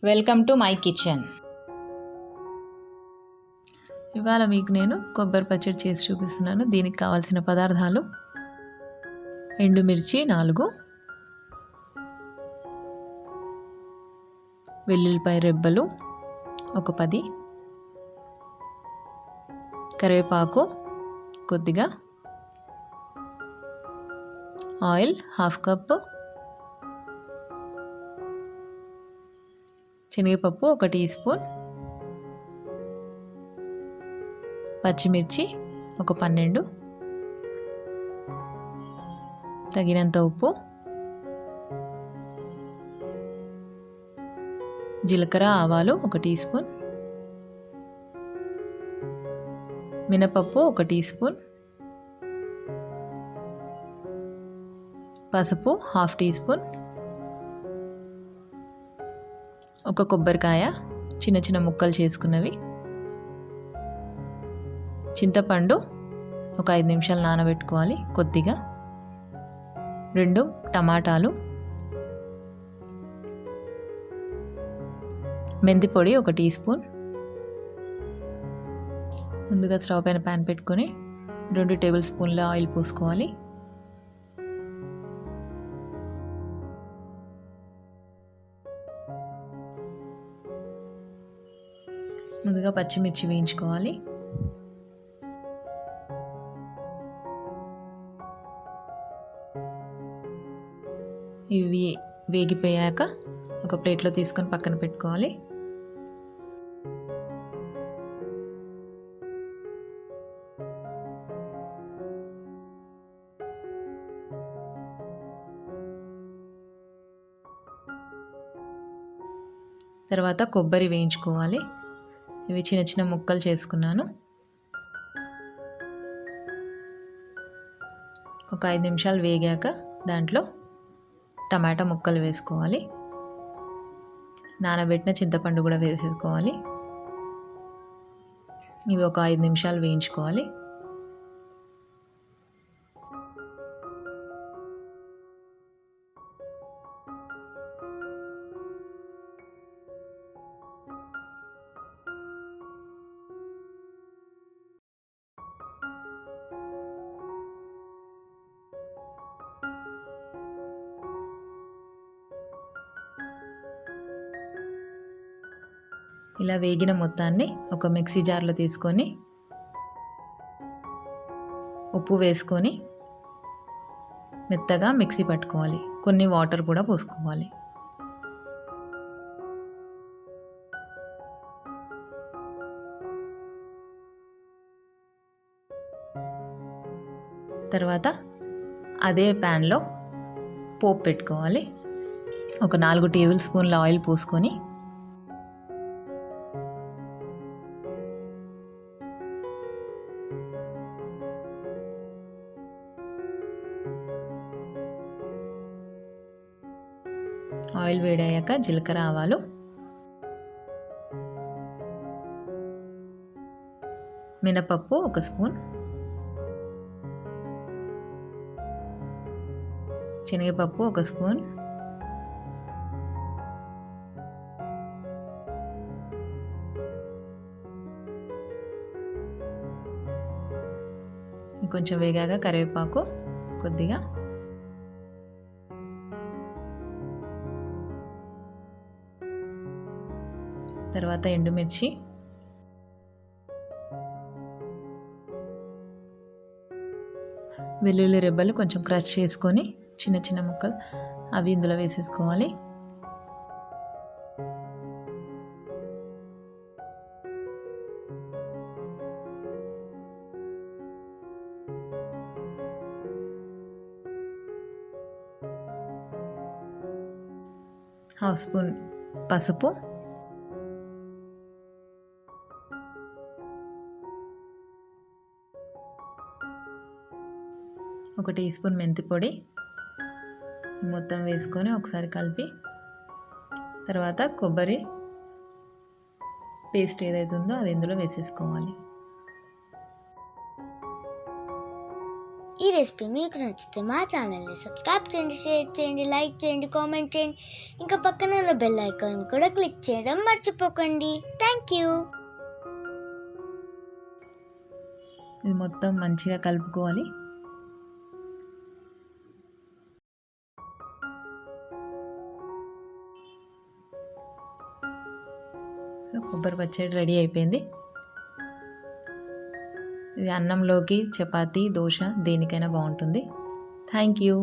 Welcome to my kitchen. ఇవాళ మీకు నేను కొబ్బరి పచ్చడి చేసి చూపిస్తున్నాను. దీనికి కావాల్సిన పదార్థాలు: ఎండుమిర్చి 4, వెల్లుల్లిపాయ రెబ్బలు ఒక 10, కరివేపాకు కొద్దిగా, ఆయిల్ 1/2 కప్పు, శనగపప్పు 1 టీ స్పూన్, పచ్చిమిర్చి ఒక 12, తగినంత ఉప్పు, జీలకర్ర ఆవాలు 1 టీ స్పూన్, మినపప్పు 1 టీ స్పూన్, పసుపు 1/2 టీ స్పూన్, ఒక కొబ్బరికాయ చిన్న చిన్న ముక్కలు చేసుకున్నవి, చింతపండు ఒక 5 నిమిషాలు నానబెట్టుకోవాలి కొద్దిగా, 2 టమాటాలు, మెంతి పొడి 1 టీ స్పూన్. ముందుగా స్టవ్ పైన ప్యాన్ పెట్టుకొని 2 టేబుల్ స్పూన్ల ఆయిల్ పోసుకోవాలి. ముందుగా పచ్చిమిర్చి వేయించుకోవాలి. ఇవి వేగిపోయాక ఒక ప్లేట్లో తీసుకొని పక్కన పెట్టుకోవాలి. తర్వాత కొబ్బరి వేయించుకోవాలి. ఇవి చిన్న చిన్న ముక్కలు చేసుకున్నాను. ఒక 5 నిమిషాలు వేగాక దాంట్లో టమాటా ముక్కలు వేసుకోవాలి. నానబెట్టిన చింతపండు కూడా వేసేసుకోవాలి. ఇవి ఒక 5 నిమిషాలు వేయించుకోవాలి. ఇలా వేగిన మొత్తాన్ని ఒక మిక్సీ జార్లో తీసుకొని ఉప్పు వేసుకొని మెత్తగా మిక్సీ పట్టుకోవాలి. కొన్ని వాటర్ కూడా పోసుకోవాలి. తర్వాత అదే ప్యాన్లో పోపు పెట్టుకోవాలి. ఒక 4 టేబుల్ స్పూన్ల ఆయిల్ పోసుకొని ఆయిల్ వేడయ్యాక జీలకర్ర ఆవాలు, మినపప్పు 1 స్పూన్, శనగపప్పు 1 స్పూన్, కొంచెం వేగాక కరివేపాకు కొద్దిగా, తర్వాత ఎండుమిర్చి, వెల్లుల్లి రెబ్బలు కొంచెం క్రష్ చేసుకొని చిన్న చిన్న ముక్కలు అవి ఇందులో వేసేసుకోవాలి. హాఫ్ స్పూన్ పసుపు, ఒక టీ స్పూన్ మెంతి పొడి మొత్తం వేసుకొని ఒకసారి కలిపి, తర్వాత కొబ్బరి పేస్ట్ ఏదైతే ఉందో అది ఇందులో వేసేసుకోవాలి. ఈ రెసిపీ మీకు నచ్చితే మా ఛానల్ని సబ్స్క్రైబ్ చేయండి, షేర్ చేయండి, లైక్ చేయండి, కామెంట్ చేయండి. ఇంకా పక్కన ఉన్న బెల్ ఐకాన్ కూడా క్లిక్ చేయడం మర్చిపోకండి. Thank you. ఇది మొత్తం మంచిగా కలుపుకోవాలి. కొబ్బరి పచ్చడి రెడీ అయిపోయింది. ఇది అన్నంలోకి, చపాతీ, దోశ దేనికైనా బాగుంటుంది. Thank you.